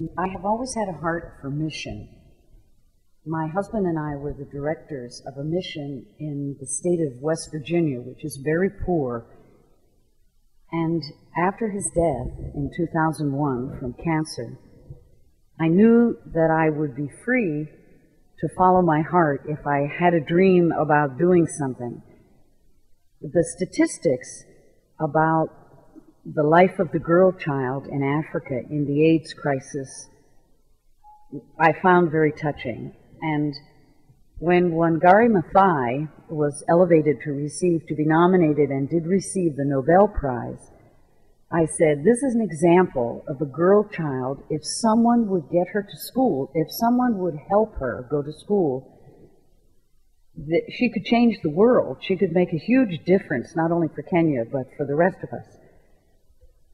I have always had a heart for mission. My husband and I were the directors of a mission in the state of West Virginia, which is very poor. And after his death in 2001 from cancer, I knew that I would be free to follow my heart if I had a dream about doing something. The statistics about the life of the girl child in Africa in the AIDS crisis I found very touching. And when Wangari Maathai was elevated to be nominated and did receive the Nobel Prize, I said, this is an example of a girl child. If someone would get her to school, if someone would help her go to school, that she could change the world. She could make a huge difference, not only for Kenya, but for the rest of us.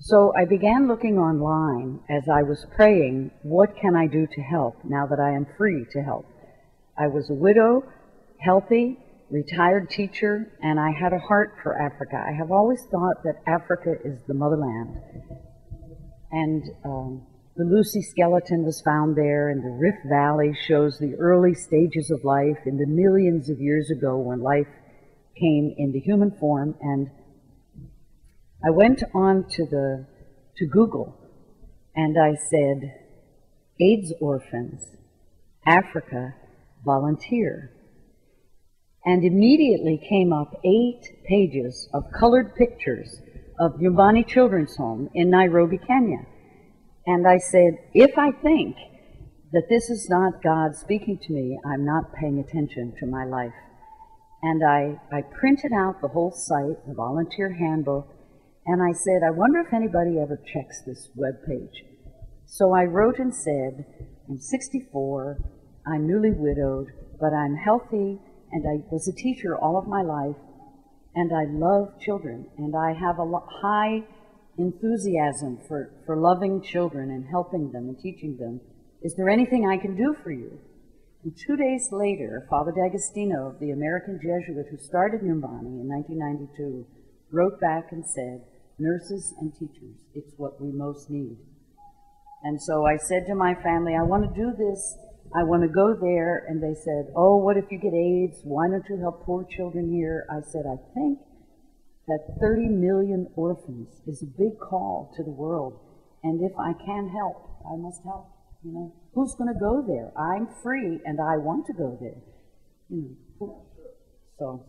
So I began looking online as I was praying, what can I do to help now that I am free to help? I was a widow, healthy, retired teacher, and I had a heart for Africa. I have always thought that Africa is the motherland. And the Lucy skeleton was found there, and the Rift Valley shows the early stages of life in the millions of years ago when life came into human form. And I went on to Google, and I said, AIDS orphans, Africa, volunteer. And immediately came up 8 pages of colored pictures of Nyumbani Children's Home in Nairobi, Kenya. And I said, if I think that this is not God speaking to me, I'm not paying attention to my life. And I printed out the whole site, the volunteer handbook, and I said, I wonder if anybody ever checks this web page. So I wrote and said, I'm 64, I'm newly widowed, but I'm healthy, and I was a teacher all of my life, and I love children, and I have a high enthusiasm for loving children and helping them and teaching them. Is there anything I can do for you? And 2 days later, Father D'Agostino, the American Jesuit who started Nyumbani in 1992, wrote back and said, nurses and teachers, it's what we most need. And so I said to my family, I want to do this, I want to go there. And they said, oh, what if you get AIDS? Why don't you help poor children here? I said, I think that 30 million orphans is a big call to the world. And if I can help, I must help. You know, who's going to go there? I'm free and I want to go there. So